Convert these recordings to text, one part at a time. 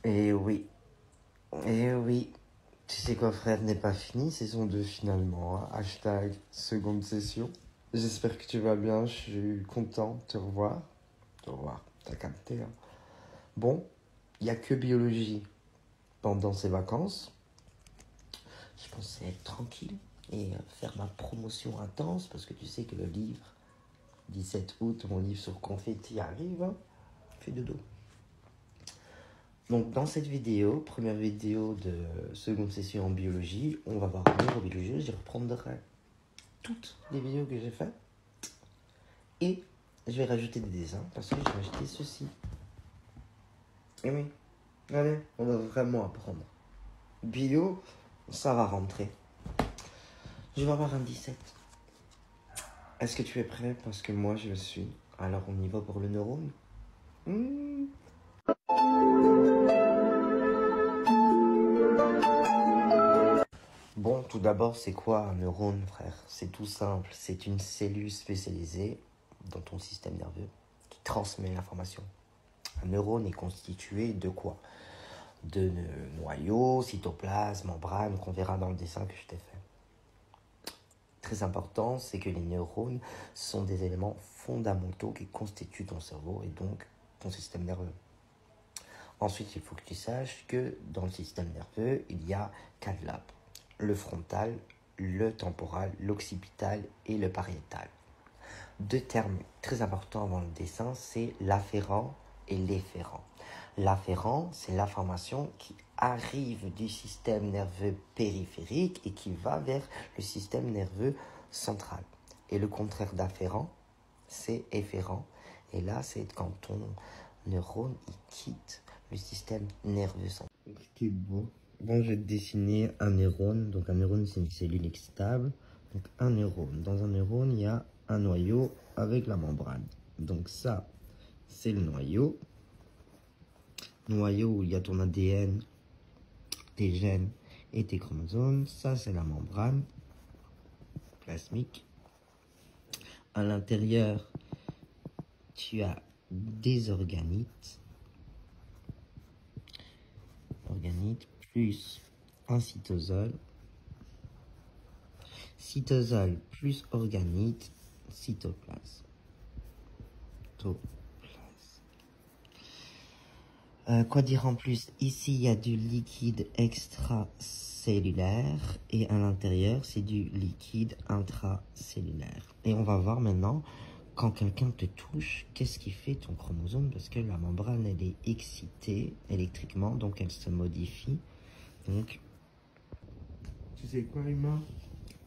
Et oui. Tu sais quoi, frère, n'est pas fini, saison 2 finalement. Hein. Hashtag seconde session. J'espère que tu vas bien, je suis content de te revoir. T'as capté. Hein. Bon, il n'y a que biologie pendant ces vacances. Je pensais être tranquille et faire ma promotion intense parce que tu sais que le livre, 17 août, mon livre sur confetti arrive. Hein. Fais dodo. Donc dans cette vidéo, première vidéo de seconde session en biologie, on va voir en neurobiologie, je reprendrai toutes les vidéos que j'ai faites et je vais rajouter des dessins parce que j'ai rajouté ceci. Et oui, allez, on va vraiment apprendre. Bio, ça va rentrer. Je vais avoir un 17. Est-ce que tu es prêt? Parce que moi je le suis. Alors on y va pour le neurone. Bon, tout d'abord, c'est quoi un neurone, frère? C'est tout simple. C'est une cellule spécialisée dans ton système nerveux qui transmet l'information. Un neurone est constitué de quoi? De noyaux, cytoplasme, membrane, qu'on verra dans le dessin que je t'ai fait. Très important, c'est que les neurones sont des éléments fondamentaux qui constituent ton cerveau et donc ton système nerveux. Ensuite, il faut que tu saches que dans le système nerveux, il y a 4 lobes. Le frontal, le temporal, l'occipital et le pariétal. 2 termes très importants avant le dessin, c'est l'afférent et l'efférent. L'afférent, c'est l'information qui arrive du système nerveux périphérique et qui va vers le système nerveux central. Et le contraire d'afférent, c'est efférent. Et là, c'est quand ton neurone il quitte le système nerveux central. C'est beau. Bon, je vais te dessiner un neurone. Donc, un neurone, c'est une cellule stable. Donc, un neurone. Dans un neurone, il y a un noyau avec la membrane. Donc, ça, c'est le noyau. Noyau où il y a ton ADN, tes gènes et tes chromosomes. Ça, c'est la membrane plasmique. À l'intérieur, tu as des organites. Organite plus un cytosol. Cytosol plus organite, cytoplasme. Quoi dire en plus? Ici, il y a du liquide extracellulaire et à l'intérieur, c'est du liquide intracellulaire. Et on va voir maintenant, quand quelqu'un te touche, qu'est-ce qui fait ton chromosome? Parce que la membrane, elle est excitée électriquement, donc elle se modifie. Donc, tu sais quoi, Emma?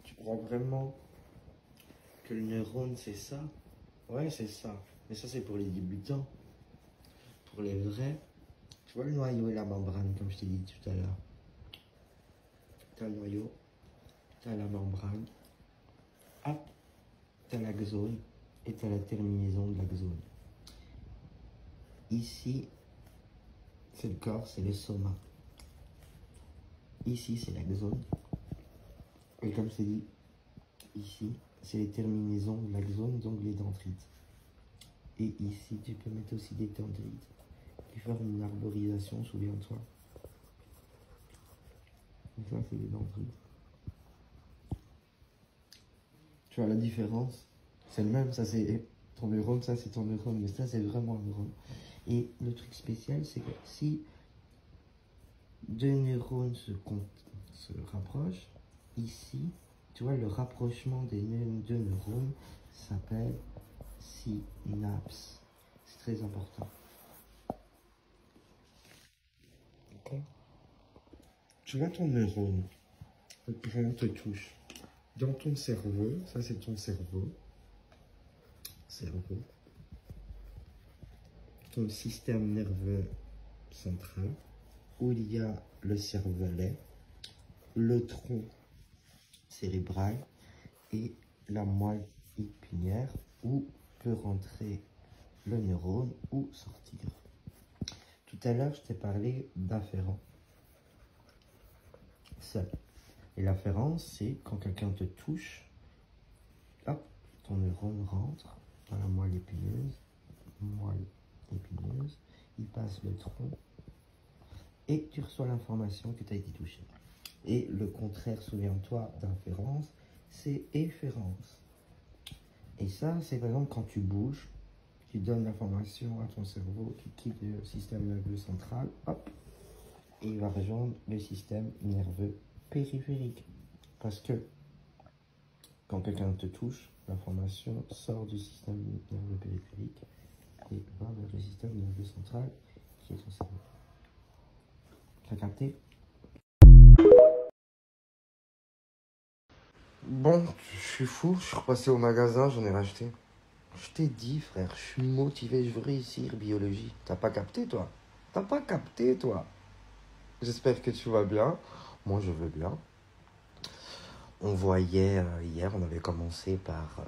Tu crois vraiment que le neurone, c'est ça? Ouais, c'est ça. Mais ça, c'est pour les débutants. Pour les vrais, tu vois le noyau et la membrane, comme je t'ai dit tout à l'heure. T'as le noyau, t'as la membrane. Hop, t'as l'axone et t'as la terminaison de l'axone. Ici, c'est le corps, c'est le soma. Ici, c'est l'axone. Et comme c'est dit, ici, c'est les terminaisons de l'axone, donc les dendrites. Et ici, tu peux mettre aussi des dendrites. Puis faire une arborisation, souviens-toi. Et ça, c'est les dendrites. Tu vois la différence? C'est le même, ça c'est ton neurone, ça c'est ton neurone, mais ça c'est vraiment un neurone. Et le truc spécial, c'est que si 2 neurones se rapprochent, ici, tu vois, le rapprochement des 2 neurones s'appelle synapse. C'est très important. Ok. Tu vois ton neurone, quand on te touche, dans ton cerveau, ça c'est ton cerveau, ton système nerveux central, où il y a le cervelet, le tronc cérébral et la moelle épinière où peut rentrer le neurone ou sortir. Tout à l'heure, je t'ai parlé d'afférent. Seul. Et l'afférent, c'est quand quelqu'un te touche, hop, ton neurone rentre dans la moelle épineuse, il passe le tronc, et tu reçois l'information que tu as été touché. Et le contraire, souviens-toi, d'inférence, c'est efférence. Et ça, c'est par exemple quand tu bouges, tu donnes l'information à ton cerveau qui quitte le système nerveux central, hop, et il va rejoindre le système nerveux périphérique. Parce que quand quelqu'un te touche, l'information sort du système nerveux périphérique et va vers le système nerveux central qui est ton cerveau. Tu as capté? Bon, je suis fou, je suis repassé au magasin, j'en ai racheté. Je t'ai dit, frère, je suis motivé, je veux réussir biologie. T'as pas capté, toi? T'as pas capté, toi? J'espère que tu vas bien. Moi, je veux bien. On voyait hier, on avait commencé par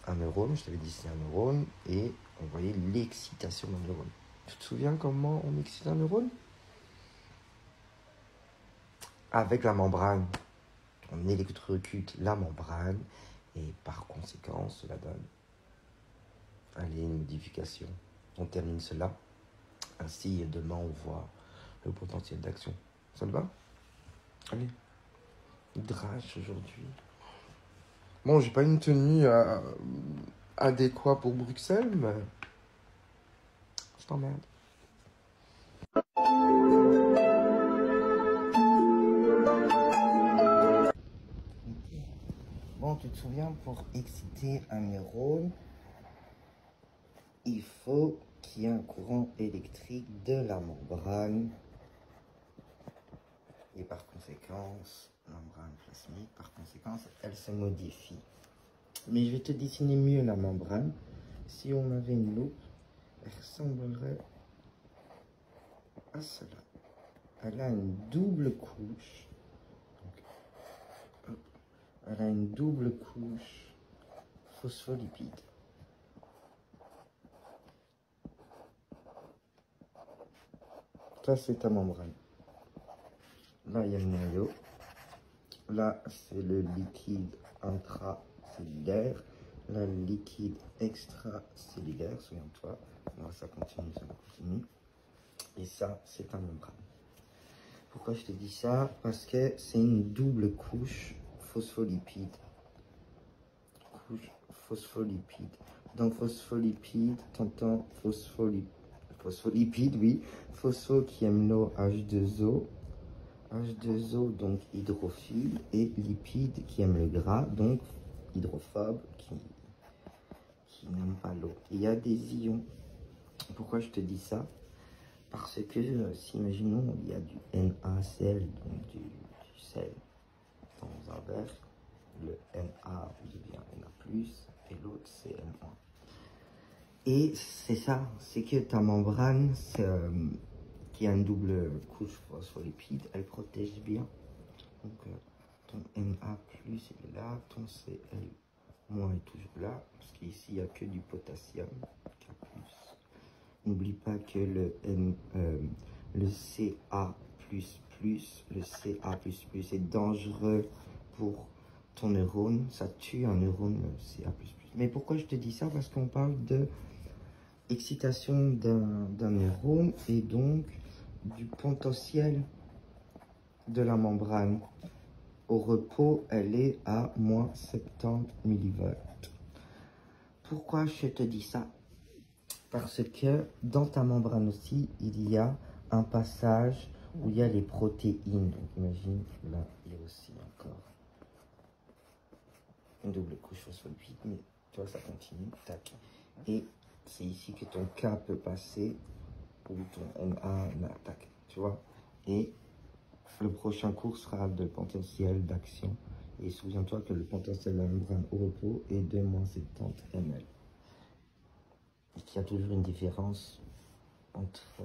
un neurone, je t'avais dit c'est un neurone, et on voyait l'excitation d'un neurone. Tu te souviens comment on excite un neurone? Avec la membrane. On électrocute la membrane, et par conséquent, cela donne allez, une modification. On termine cela. Ainsi, demain, on voit le potentiel d'action. Ça te va? Allez. Drache aujourd'hui. Bon, j'ai pas une tenue adéquate pour Bruxelles, mais je t'emmerde. Bon, tu te souviens, pour exciter un neurone, il faut qu'il y ait un courant électrique de la membrane. Et par conséquence, membrane plasmique, par conséquence, elle se modifie. Mais je vais te dessiner mieux la membrane. Si on avait une loupe, elle ressemblerait à cela. Elle a une double couche. Donc, hop, elle a une double couche phospholipide. Ça, c'est ta membrane. Là, il y a le noyau. Là, c'est le liquide intracellulaire. Là, le liquide extracellulaire, souviens-toi. Là, ça continue, ça continue. Et ça, c'est ta membrane. Pourquoi je te dis ça? Parce que c'est une double couche phospholipide. Couche phospholipide. Donc, phospholipide, t'entends phospholipide, oui. Phospho qui aime l'eau, H2O. H2O, donc hydrophile, et lipide qui aime le gras, donc hydrophobe, qui n'aime pas l'eau. Il y a des ions. Pourquoi je te dis ça? Parce que, si imaginons, il y a du NaCl, donc du sel, dans un verre, le Na devient Na+, et l'autre c'est Na. Et c'est ça, c'est que ta membrane, qui a une double couche phospholipide, elle protège bien. Donc ton Na+, il est là, ton Cl- est toujours là, parce qu'ici il n'y a que du potassium, K+. N'oublie pas que le Ca++, le Ca++ est dangereux pour ton neurone, ça tue un neurone, le Ca++. Mais pourquoi je te dis ça? Parce qu'on parle de excitation d'un neurone et donc du potentiel de la membrane. Au repos, elle est à moins 70 millivolts. Pourquoi je te dis ça? Parce que dans ta membrane aussi, il y a un passage où il y a les protéines. Donc imagine, là, il y a aussi encore une double couche phospholipide, mais tu vois, ça continue, tac. Et c'est ici que ton K peut passer, ou ton Na, tac, tu vois. Et le prochain cours sera de potentiel d'action. Et souviens-toi que le potentiel de la membrane au repos est de moins 70 ml. Et qu'il y a toujours une différence entre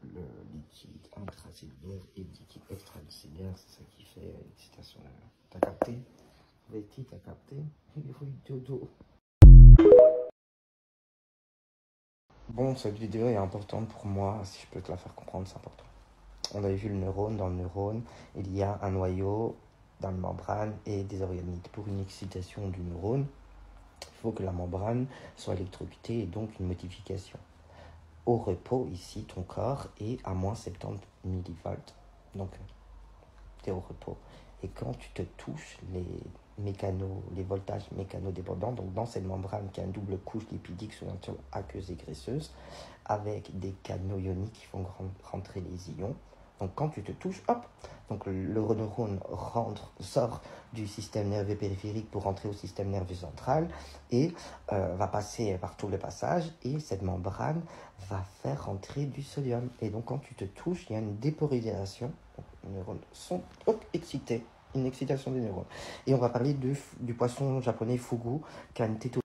le liquide intracellulaire et le liquide extracellulaire. C'est ça qui fait l'excitation. T'as capté? Betty, t'as capté? Oui, dodo. Bon, cette vidéo est importante pour moi. Si je peux te la faire comprendre, c'est important. On avait vu le neurone. Dans le neurone, il y a un noyau dans la membrane et des organites. Pour une excitation du neurone, il faut que la membrane soit électrocutée et donc une modification. au repos, ici, ton corps est à moins 70 millivolts. Donc, tu es au repos. Et quand tu te touches, les voltages mécanodépendants, donc dans cette membrane qui a une double couche lipidique sur l'entour aqueuse et graisseuse, avec des canaux ioniques qui font rentrer les ions. Donc quand tu te touches, hop, donc le neurone sort du système nerveux périphérique pour rentrer au système nerveux central et va passer par tout le passage, et cette membrane va faire rentrer du sodium. Et donc quand tu te touches, il y a une dépolarisation. Donc, les neurones sont excités, une excitation des neurones. Et on va parler du poisson japonais fugu qui a une tétro.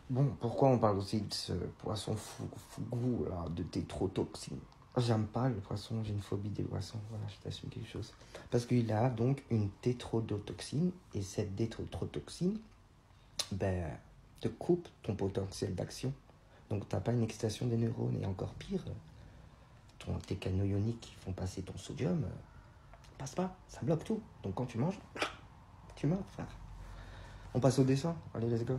Bon, pourquoi on parle aussi de ce poisson fugu là, de tétrotoxine? J'aime pas le poisson, j'ai une phobie des poissons, voilà, je t'assume quelque chose. Parce qu'il a donc une tétrodotoxine, et cette tétrodotoxine, ben, te coupe ton potentiel d'action. Donc t'as pas une excitation des neurones, et encore pire, tes canaux ioniques qui font passer ton sodium, passe pas, ça bloque tout. Donc quand tu manges, tu meurs, frère. On passe au dessin, allez, let's go.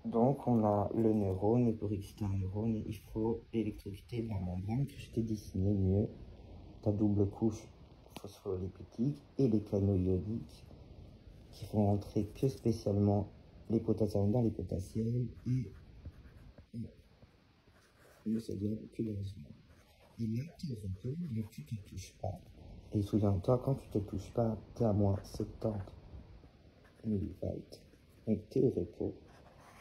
Donc, on a le neurone, et pour exciter un neurone, il faut l'électricité de la membrane que je t'ai dessiné mieux, ta double couche phospholipidique et les canaux ioniques qui font entrer que spécialement les potassium dans les potassiums et le sodium que le sodium. Et là, tu es repos, mais tu ne te touches pas. Et souviens-toi, quand tu ne te touches pas, tu es à moins 70 millivolts. Donc, tu es au repos.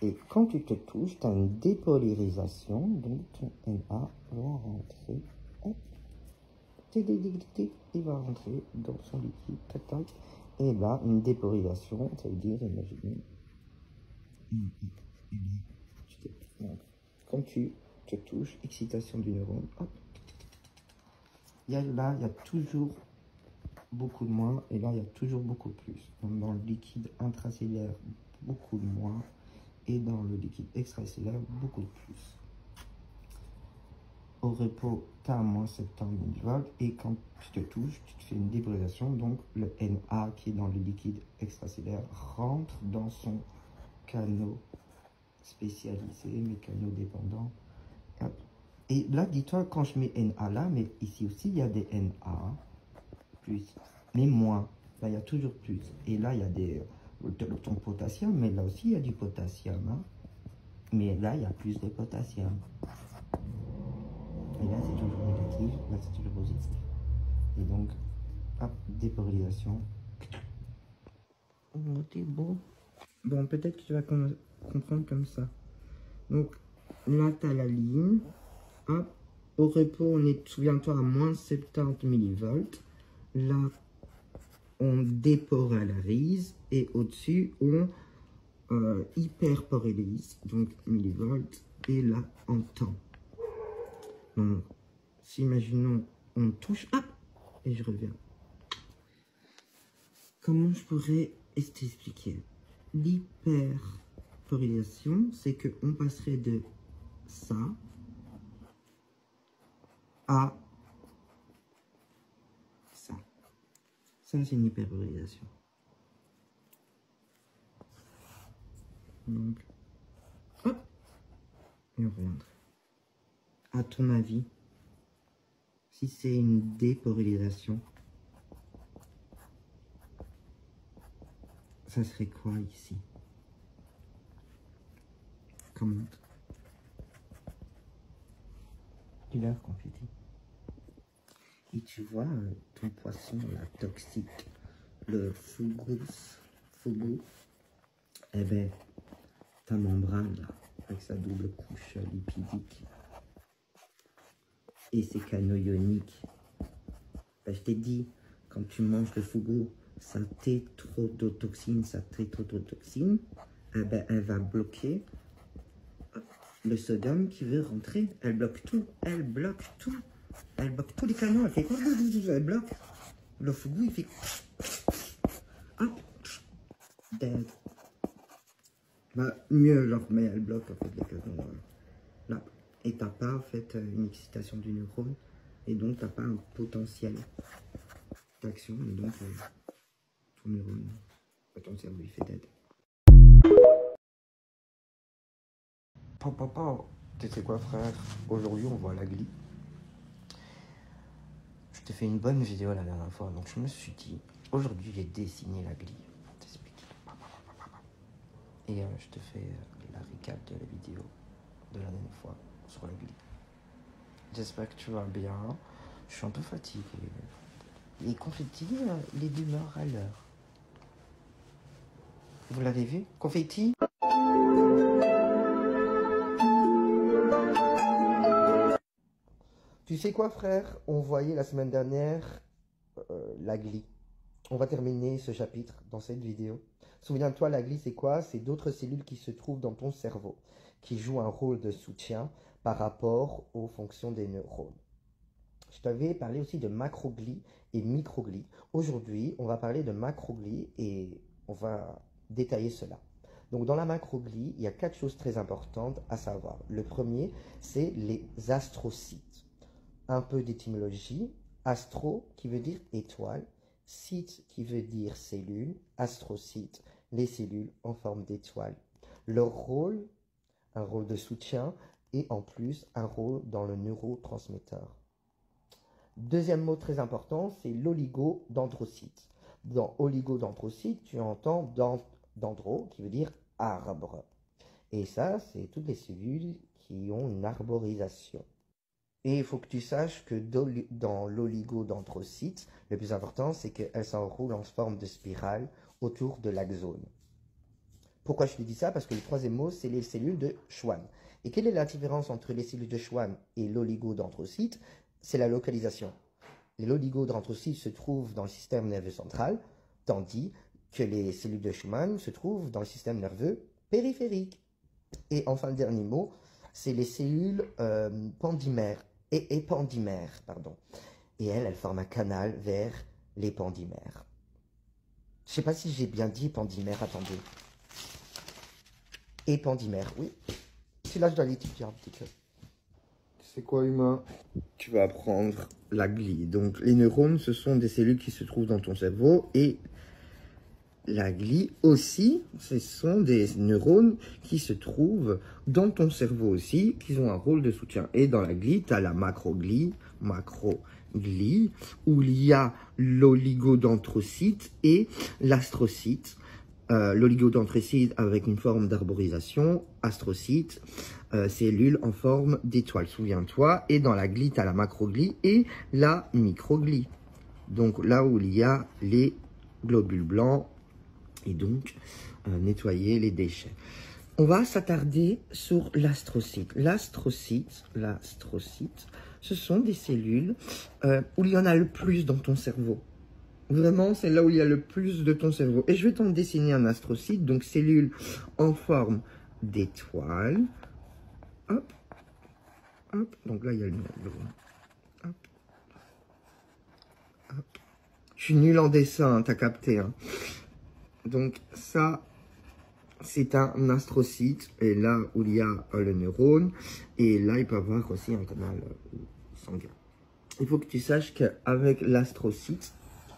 Et quand tu te touches, tu as une dépolarisation, donc ton Na va rentrer, hop, il va rentrer dans son liquide, tac, tac, et là, une dépolarisation, ça veut dire, imaginez, donc, quand tu te touches, excitation du neurone, hop, là, il y a toujours beaucoup de moins, et là, il y a toujours beaucoup plus. Donc, dans le liquide intracellulaire, beaucoup de moins, et dans le liquide extracellulaire, beaucoup de plus. Au repos, tu as à moins 70 millivolts, et quand tu te touches, tu te fais une dépolarisation, donc le Na qui est dans le liquide extracellulaire rentre dans son canot spécialisé, mécanodépendant. Et là, dis-toi, quand je mets Na là, mais ici aussi, il y a des Na, plus, mais moins. Là, il y a toujours plus. Et là, il y a ton potassium, mais là aussi, il y a du potassium. Hein. Mais là, il y a plus de potassium. Et là, c'est toujours négatif, là, c'est toujours positif. Et donc, hop, dépolarisation. Oh, t'es beau. Bon, peut-être que tu vas comprendre comme ça. Donc, là, tu as la ligne. Hop, au repos, on est, souviens-toi, à moins 70 millivolts. Là, on dépolarise. Et au-dessus, on hyperpolarise. Donc, millivolts. Et là, en temps. Donc, si imaginons, on touche, hop, et je reviens. Comment je pourrais t'expliquer? L'hyperpolarisation, c'est qu'on passerait de ça à ça. Ça, c'est une hyperpolarisation. Donc, hop, et on reviendra. À ton avis, si c'est une dépolarisation, ça serait quoi ici? Commente. Dis-leur, confetti. Et tu vois, ton poisson, la toxique, le fugu, eh ben, ta membrane, là, avec sa double couche lipidique et ses canaux ioniques, ben, je t'ai dit, quand tu manges le fugu, sa tétrodotoxine, eh ben, elle va bloquer le sodium qui veut rentrer. Elle bloque tout, elle bloque tout. Elle bloque tous les canaux, elle fait quoi? Elle bloque. Le fugu, il fait... Hop, dead. Bah, mieux, genre, mais elle bloque, en fait, les canaux. Là. Et t'as pas, en fait, une excitation du neurone. Et donc, t'as pas un potentiel d'action. Et donc, ton neurone Ton cerveau, il fait dead. Papa, tu sais quoi, frère? Aujourd'hui, on voit la glie. Je t'ai fait une bonne vidéo la dernière fois, donc je me suis dit, aujourd'hui, j'ai dessiné la glie. T'explique. Et je te fais la recap de la vidéo de la dernière fois sur la glie. J'espère que tu vas bien. Je suis un peu fatigué. Et confetti, il est d'humeur à l'heure. Vous l'avez vu? Confetti? Tu sais quoi, frère? On voyait la semaine dernière la glie. On va terminer ce chapitre dans cette vidéo. Souviens-toi, la glie, c'est quoi? C'est d'autres cellules qui se trouvent dans ton cerveau, qui jouent un rôle de soutien par rapport aux fonctions des neurones. Je t'avais parlé aussi de macroglie et microglie. Aujourd'hui, on va parler de macroglie et on va détailler cela. Donc, dans la macroglie, il y a 4 choses très importantes à savoir. Le premier, c'est les astrocytes. Un peu d'étymologie. Astro, qui veut dire étoile. Cyte, qui veut dire cellule. Astrocytes, les cellules en forme d'étoile. Leur rôle, un rôle de soutien et en plus, un rôle dans le neurotransmetteur. Deuxième mot très important, c'est l'oligodendrocyte. Dans oligodendrocyte, tu entends dendro, qui veut dire arbre. Et ça, c'est toutes les cellules qui ont une arborisation. Et il faut que tu saches que dans l'oligodendrocyte, le plus important, c'est qu'elle s'enroule en forme de spirale autour de l'axone. Pourquoi je te dis ça? Parce que le troisième mot, c'est les cellules de Schwann. Et quelle est la différence entre les cellules de Schwann et l'oligodendrocyte? C'est la localisation. Les oligodendrocytes se trouvent dans le système nerveux central, tandis que les cellules de Schwann se trouvent dans le système nerveux périphérique. Et enfin, le dernier mot, c'est les cellules épandymères. Et elles forment un canal vers l'épandymère. Je ne sais pas si j'ai bien dit épandymère, attendez. Épandymère, oui. C'est là que je dois l'étudier un petit peu. C'est quoi, humain? Tu vas apprendre la glie. Donc, les neurones, ce sont des cellules qui se trouvent dans ton cerveau. Et la glie aussi, ce sont des neurones qui se trouvent dans ton cerveau aussi, qui ont un rôle de soutien. Et dans la glie, tu as la macroglie, où il y a l'oligodendrocyte et l'astrocyte. L'oligodendrocyte avec une forme d'arborisation, astrocyte, cellules en forme d'étoile, souviens-toi. Et dans la glie, tu as la macroglie et la microglie. Donc là où il y a les globules blancs et donc nettoyer les déchets. On va s'attarder sur l'astrocyte. L'astrocyte, ce sont des cellules où il y en a le plus dans ton cerveau. Vraiment, c'est là où il y a le plus de ton cerveau. Et je vais t'en dessiner un astrocyte, donc cellule en forme d'étoile. Hop, hop. Donc là, il y a le neurone. Hop, hop. Je suis nul en dessin, t'as capté. Hein. Donc ça, c'est un astrocyte. Et là où il y a le neurone. Et là, il peut avoir aussi un canal sanguin. Il faut que tu saches qu'avec l'astrocyte,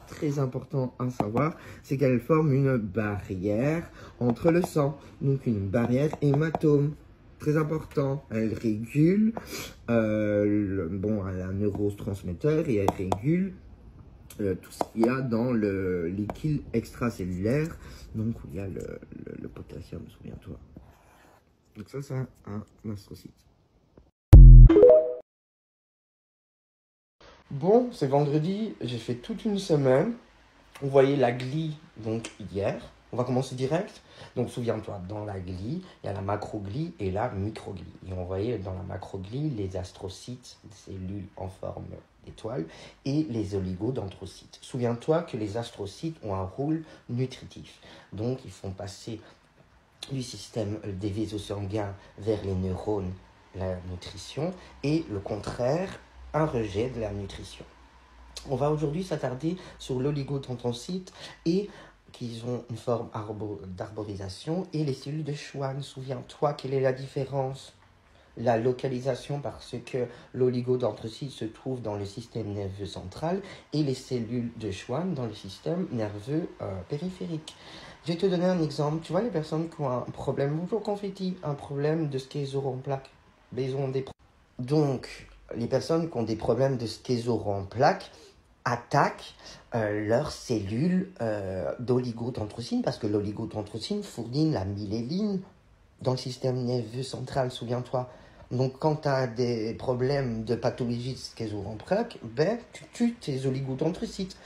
très important à savoir, c'est qu'elle forme une barrière entre le sang, donc une barrière hématome. Très important, elle régule un neurotransmetteur et elle régule tout ce qu'il y a dans le liquide extracellulaire, donc où il y a le potassium, souviens-toi. Donc ça, c'est un astrocyte. Bon, c'est vendredi, j'ai fait toute une semaine. Vous voyez la glie, donc hier. On va commencer direct. Donc souviens-toi, dans la glie, il y a la macroglie et la microglie. Et on voyait dans la macroglie les astrocytes, cellules en forme d'étoile, et les oligodendrocytes. Souviens-toi que les astrocytes ont un rôle nutritif. Donc ils font passer du système des vaisseaux sanguins vers les neurones la nutrition et le contraire, un rejet de la nutrition. On va aujourd'hui s'attarder sur l'oligodendrocyte et qu'ils ont une forme d'arborisation et les cellules de Schwann. Souviens-toi, quelle est la différence? La localisation, parce que l'oligodendrocyte se trouve dans le système nerveux central et les cellules de Schwann dans le système nerveux périphérique. Je vais te donner un exemple. Tu vois, les personnes qui ont un problème, bonjour confetti, un problème de schizo en plaques. Ils ont des Donc, les personnes qui ont des problèmes de schizo en plaques attaquent leurs cellules d'oligodendrocyte parce que l'oligodendrocyte fournit la myéline dans le système nerveux central, souviens-toi. Donc, quand tu as des problèmes de pathologie de schizo en plaques, ben, tu tues tes oligodendrocytes.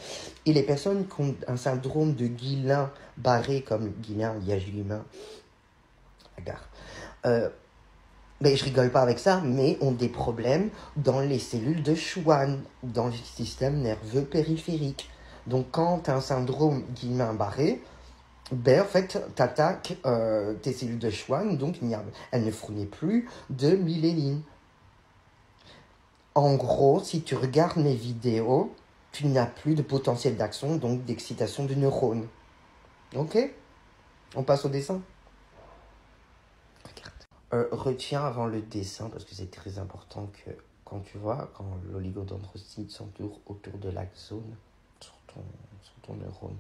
Et les personnes qui ont un syndrome de Guillain-Barré, comme Guillain-Liège humain, regarde, mais je rigole pas avec ça, mais ont des problèmes dans les cellules de Schwann, dans le système nerveux périphérique. Donc, quand tu as un syndrome Guillain-Barré, ben, en fait, tu attaques tes cellules de Schwann, donc elles ne fournissent plus de myéline. En gros, si tu regardes mes vidéos, tu n'as plus de potentiel d'action, donc d'excitation du neurone. Ok? On passe au dessin. Retiens avant le dessin, parce que c'est très important que quand tu vois, quand l'oligodendrocyte s'entoure autour de l'axone sur ton neurone,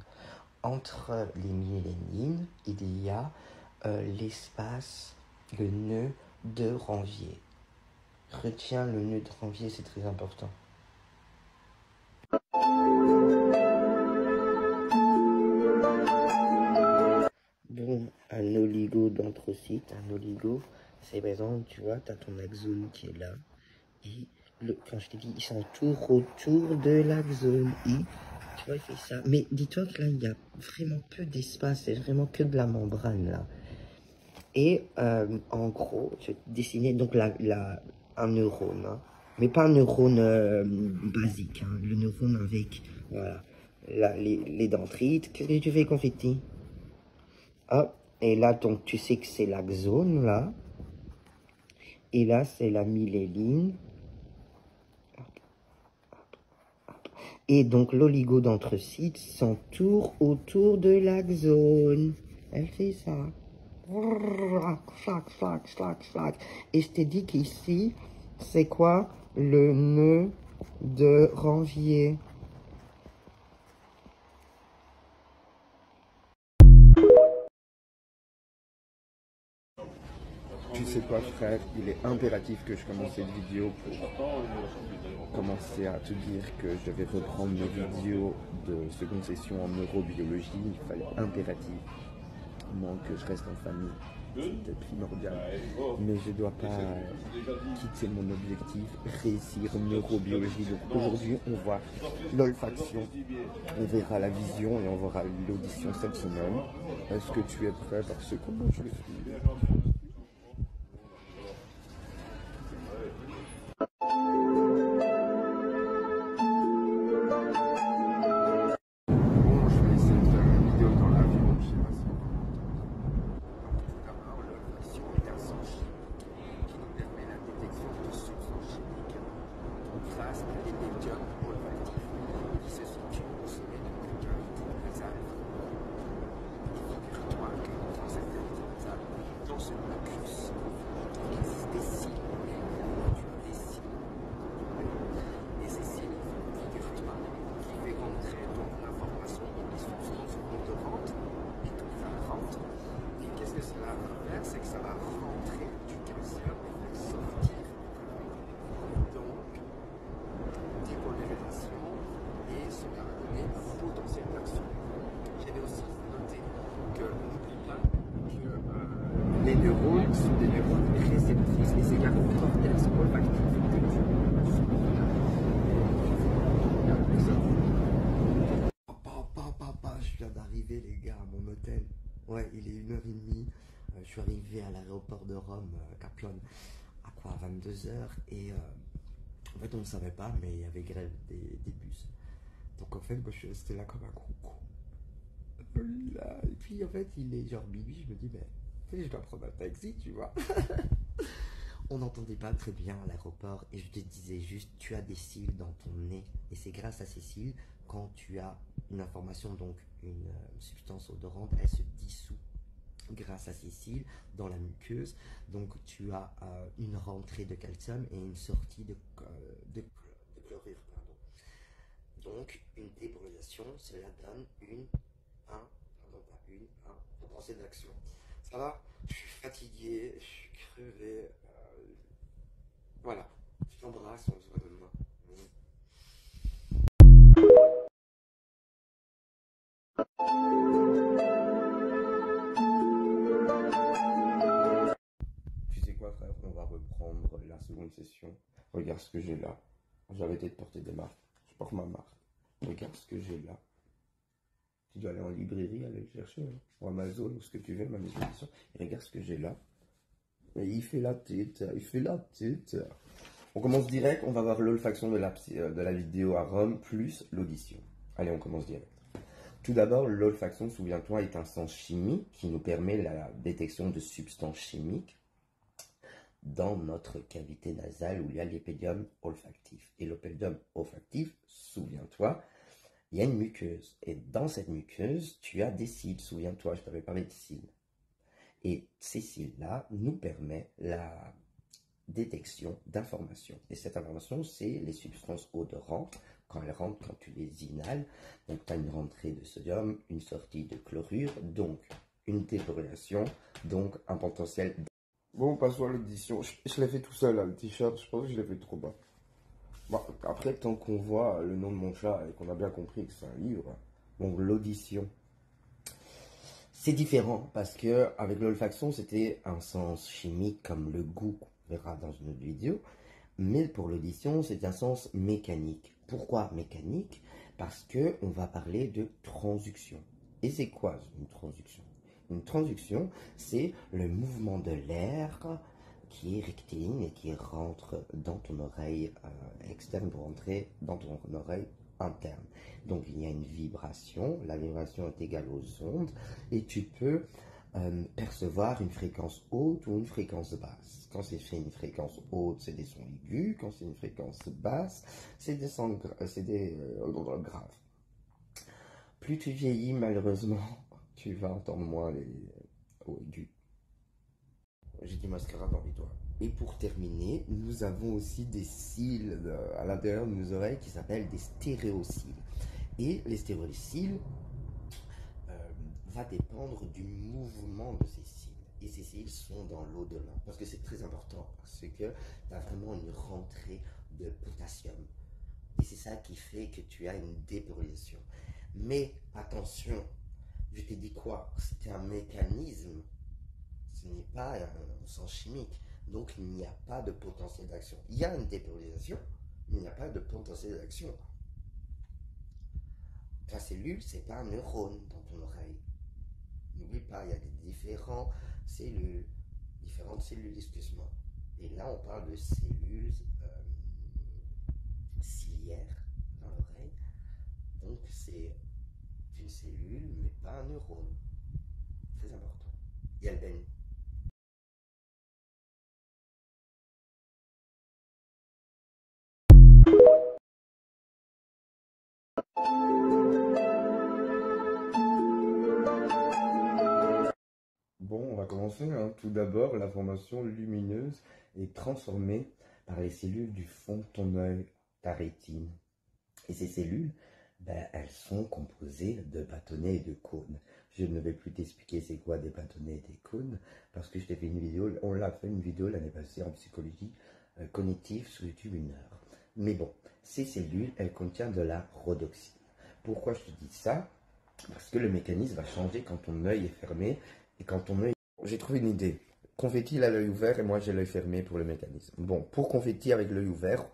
entre les myélines, il y a l'espace, le nœud de Ranvier. Retiens le nœud de Ranvier, c'est très important. Bon, un oligodendrocyte, un oligo, c'est par exemple, tu vois, tu as ton axone qui est là. Et quand je t'ai dit, il s'entoure autour de l'axone. Et tu vois, il fait ça. Mais dis-toi que là, il y a vraiment peu d'espace. C'est vraiment que de la membrane, là. Et en gros, je vais te dessiner donc un neurone. Hein. Mais pas un neurone basique. Hein. Le neurone avec voilà, les dendrites. Qu'est-ce que tu fais, confetti? Hop. Et là, donc, tu sais que c'est l'axone, là. Et là, c'est la myéline. Et donc, l'oligodendrocyte s'entoure autour de l'axone. Elle fait ça. Et je t'ai dit qu'ici, c'est quoi? Le nœud de Ranvier. Tu sais quoi, frère, il est impératif que je commence cette vidéo pour commencer à te dire que je vais reprendre mes vidéos de seconde session en neurobiologie. Il fallait impérativement que je reste en famille. C'était primordial. Mais je ne dois pas quitter mon objectif, réussir en neurobiologie. Donc aujourd'hui, on voit l'olfaction, on verra la vision et on verra l'audition cette semaine. Est-ce que tu es prêt? Parce que comment je le suis? Bon, je vais essayer de faire une vidéo dans l'avion, je sais pas si. Tout d'abord, l'olfaction est un sens chimique qui nous permet la détection de substances chimiques grâce à des médiums olfactifs qui se situent au sommet de nos cavités nasales. Figure-toi que dans cette cavité nasale, dans ce mucus, il existe des cils. Tu as des cils. Et ces cils, figure-toi, qui fait rentrer donc l'information dans les substances odorantes et tout ça rentre. Et qu'est-ce que cela va faire? C'est que ça va rentrer du calcium et faire sortir donc dépolarisation et cela va donner un potentiel d'action. J'avais aussi noté que n'oublie pas que les neurones sont des neurones réceptrices et c'est car le cortex olfactif que tu Papa, je viens d'arriver, les gars, à mon hôtel. Ouais, il est 1h30. Je suis arrivé à l'aéroport de Rome, Capione, à quoi, 22h. Et en fait, on ne savait pas, mais il y avait grève des bus. Donc en fait, moi, je suis resté là comme un gros con. Là. Et puis en fait, il est genre minuit, je me dis, mais je dois prendre un taxi, tu vois. On n'entendait pas très bien à l'aéroport et je te disais juste, tu as des cils dans ton nez. Et c'est grâce à ces cils, quand tu as une information, donc une substance odorante, elle se dissout grâce à ces cils dans la muqueuse. Donc tu as une rentrée de calcium et une sortie de chlorure. Pardon. Donc une dépolarisation, cela donne un potentiel d'action. Ça va? Je suis fatigué, je suis crevé. Voilà. Je t'embrasse, on se voit demain. Tu sais quoi, frère? On va reprendre la seconde session. Regarde ce que j'ai là. J'ai arrêté de porter des marques. Je porte ma marque. Regarde ce que j'ai là. Tu dois aller en librairie, aller le chercher, hein, ou Amazon, ou ce que tu veux, ma maison d'édition. Et regarde ce que j'ai là. Et il fait la tête, il fait la tête. On commence direct, on va voir l'olfaction de la vidéo à Rome, plus l'audition. Allez, on commence direct. Tout d'abord, l'olfaction, souviens-toi, est un sens chimique qui nous permet la détection de substances chimiques dans notre cavité nasale où il y a l'épédium olfactif. Et l'épédium olfactif, souviens-toi, il y a une muqueuse. Et dans cette muqueuse, tu as des cils. Souviens-toi, je t'avais parlé de cils. Et ces cils-là nous permettent la détection d'informations. Et cette information, c'est les substances odorantes. Quand elles rentrent, quand tu les inhales, donc tu as une rentrée de sodium, une sortie de chlorure, donc une débrûlation, donc un potentiel. Bon, passons à l'audition. Je l'ai fait tout seul, là, le t-shirt. Je pense que je l'ai fait trop bas. Bon, après, tant qu'on voit le nom de mon chat et qu'on a bien compris que c'est un livre, bon, l'audition. C'est différent parce que avec l'olfaction, c'était un sens chimique comme le goût qu'on verra dans une autre vidéo. Mais pour l'audition, c'est un sens mécanique. Pourquoi mécanique? Parce que on va parler de transduction. Et c'est quoi une transduction? Une transduction, c'est le mouvement de l'air qui est rectiligne et qui rentre dans ton oreille externe pour entrer dans ton oreille interne. Donc il y a une vibration, la vibration est égale aux ondes et tu peux percevoir une fréquence haute ou une fréquence basse. Quand c'est une fréquence haute, c'est des sons aigus. Quand c'est une fréquence basse, c'est des sons graves. Plus tu vieillis, malheureusement, tu vas entendre moins les hauts aigus. J'ai du mascara dans les doigts. Et pour terminer, nous avons aussi des cils à l'intérieur de nos oreilles qui s'appellent des stéréocils. Et les stéréocils va dépendre du mouvement de ces cils. Et ces cils sont dans l'au-delà. Parce que c'est très important. Parce que tu as vraiment une rentrée de potassium. Et c'est ça qui fait que tu as une dépolarisation. Mais attention, je t'ai dit quoi? C'est un mécanisme. Ce n'est pas un sens chimique. Donc il n'y a pas de potentiel d'action. Il y a une dépolarisation, mais il n'y a pas de potentiel d'action. Ta cellule, c'est pas un neurone dans ton oreille. N'oublie pas, il y a des différentes cellules, excuse-moi. Et là, on parle de cellules ciliaires dans l'oreille. Donc, c'est une cellule, mais pas un neurone. Très important. Yalben. Bon, on va commencer, hein. Tout d'abord, l'information lumineuse est transformée par les cellules du fond de ton œil, ta rétine. Et ces cellules, elles sont composées de bâtonnets et de cônes. Je ne vais plus t'expliquer c'est quoi des bâtonnets et des cônes, parce que je t'ai fait une vidéo, on l'a fait une vidéo l'année passée en psychologie cognitive sur YouTube 1 heure. Mais bon, ces cellules, elles contiennent de la rhodoxine. Pourquoi je te dis ça? Parce que le mécanisme va changer quand ton œil est fermé et quand ton œil... J'ai trouvé une idée. Confetti, il a l'œil ouvert et moi j'ai l'œil fermé pour le mécanisme. Bon, pour Confetti avec l'œil ouvert,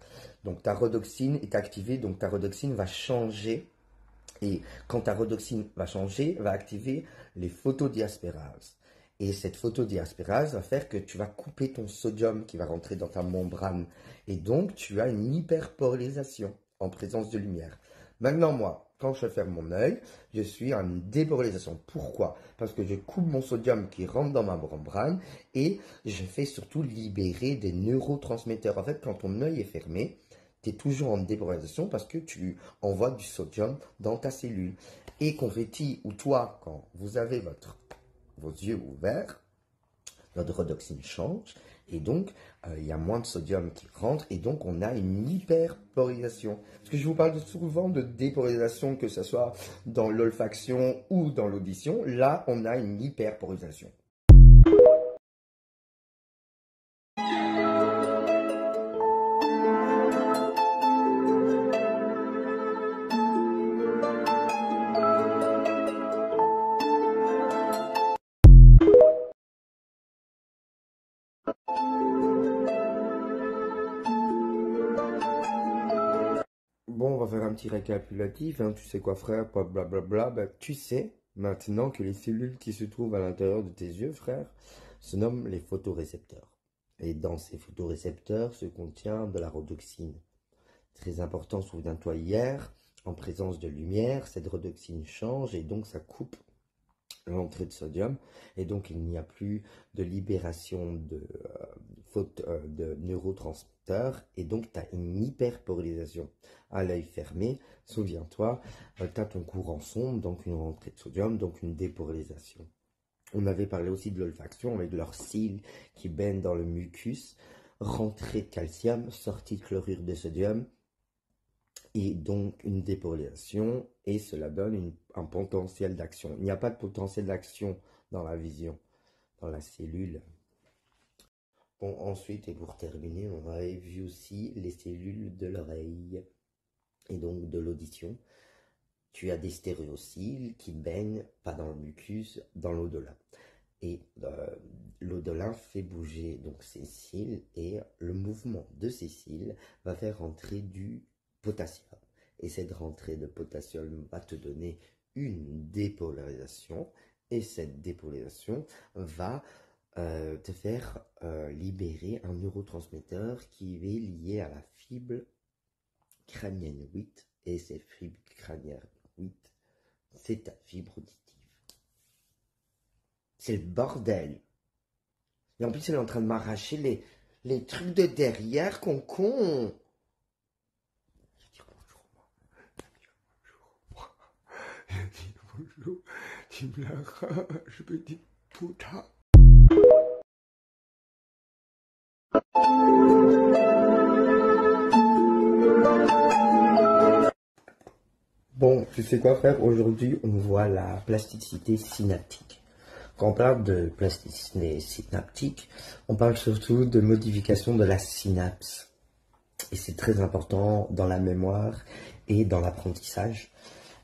donc ta rhodoxine est activée, donc ta rhodoxine va changer. Et quand ta rhodoxine va changer, va activer les photodiaspérases. Et cette photodiaspérase va faire que tu vas couper ton sodium qui va rentrer dans ta membrane. Et donc, tu as une hyperpolarisation en présence de lumière. Maintenant, moi, quand je ferme mon œil, je suis en dépolarisation. Pourquoi? Parce que je coupe mon sodium qui rentre dans ma membrane et je fais surtout libérer des neurotransmetteurs. En fait, quand ton œil est fermé, tu es toujours en dépolarisation parce que tu envoies du sodium dans ta cellule. Et Confetti, ou toi, quand vous avez vos yeux ouverts, notre rhodoxine change, et donc il y a moins de sodium qui rentre, et donc on a une hyperpolarisation. Parce que je vous parle souvent de dépolarisation, que ce soit dans l'olfaction ou dans l'audition. Là, on a une hyperpolarisation. Bon, on va faire un petit récapitulatif, hein. Tu sais quoi, frère, blablabla. Ben, tu sais maintenant que les cellules qui se trouvent à l'intérieur de tes yeux, frère, se nomment les photorécepteurs. Et dans ces photorécepteurs se contient de la rhodoxine. Très important, souviens-toi, hier, en présence de lumière, cette rhodoxine change et donc ça coupe l'entrée de sodium, et donc il n'y a plus de libération de neurotransmetteurs, et donc tu as une hyperpolarisation. À l'œil fermé, souviens-toi, tu as ton courant sombre, donc une rentrée de sodium, donc une dépolarisation. On avait parlé aussi de l'olfaction avec leurs cils qui baignent dans le mucus, rentrée de calcium, sortie de chlorure de sodium, et donc une dépolarisation, et cela donne un potentiel d'action. Il n'y a pas de potentiel d'action dans la vision, dans la cellule. Bon, ensuite, et pour terminer, on avait vu aussi les cellules de l'oreille, et donc de l'audition. Tu as des stéréocils qui baignent, pas dans le mucus, dans l'au-delà. Et l'au-delà fait bouger donc ces cils, et le mouvement de ces cils va faire rentrer du potassium. Et cette rentrée de potassium va te donner une dépolarisation, et cette dépolarisation va te faire libérer un neurotransmetteur qui est lié à la fibre crânienne 8, et cette fibre crânienne 8, c'est ta fibre auditive. C'est le bordel. Et en plus, elle est en train de m'arracher les trucs de derrière, con. Je dis bonjour, moi. Je dis bonjour. Tu me l'arraches, je me dis putain. Bon, tu sais quoi, frère? Aujourd'hui, on voit la plasticité synaptique. Quand on parle de plasticité synaptique, on parle surtout de modification de la synapse. Et c'est très important dans la mémoire et dans l'apprentissage.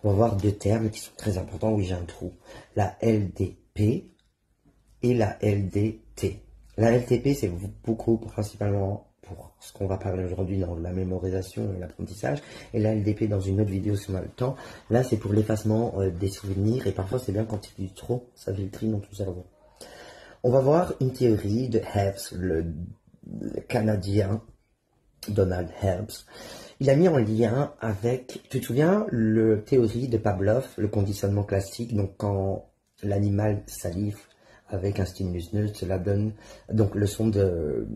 On va voir deux termes qui sont très importants. Oui, j'ai un trou. La LDP et la LDT. La LTP, c'est beaucoup principalement pour ce qu'on va parler aujourd'hui dans la mémorisation et l'apprentissage. Et la LDP dans une autre vidéo si on a le temps. Là, c'est pour l'effacement des souvenirs. Et parfois, c'est bien quand il dit trop, ça filtre dans ton cerveau. On va voir une théorie de Herbst, le Canadien Donald Herbst. Il a mis en lien avec, tu te souviens, la théorie de Pavlov, le conditionnement classique. Donc, quand l'animal salive avec un stimulus neutre, cela donne donc le son de...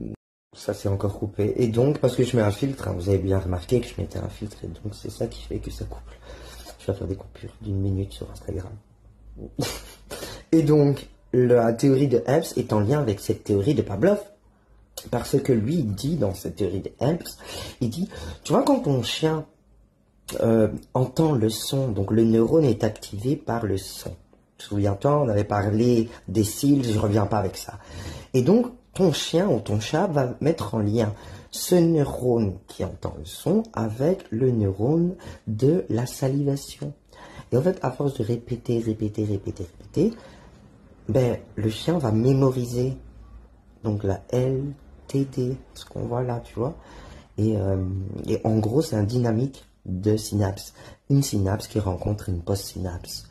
Ça, c'est encore coupé. Et donc, parce que je mets un filtre, hein, vous avez bien remarqué que je mettais un filtre, et donc c'est ça qui fait que ça coupe. Je vais faire des coupures d'1 minute sur Instagram. Et donc, la théorie de Herbst est en lien avec cette théorie de Pavlov. Parce que lui, il dit dans cette théorie de Herbst, il dit, tu vois, quand ton chien entend le son, donc le neurone est activé par le son. Souviens-toi, on avait parlé des cils, je reviens pas avec ça. Et donc, ton chien ou ton chat va mettre en lien ce neurone qui entend le son avec le neurone de la salivation. Et en fait, à force de répéter, ben, le chien va mémoriser donc la LTD, ce qu'on voit là, tu vois. Et en gros, c'est un dynamique de synapse. Une synapse qui rencontre une post-synapse.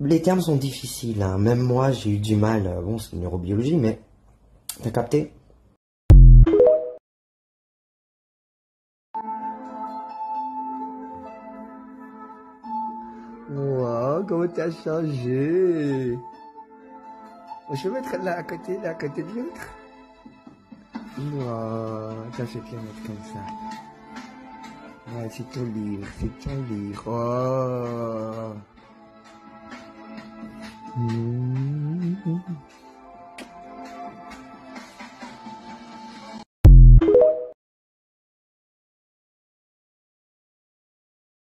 Les termes sont difficiles, hein. Même moi, j'ai eu du mal. Bon, c'est une neurobiologie, mais t'as capté? Wow, comment t'as changé? Je vais mettre là à côté de l'autre. Wow, t'as fait que mettre comme ça. Ouais, c'est ton livre, Oh.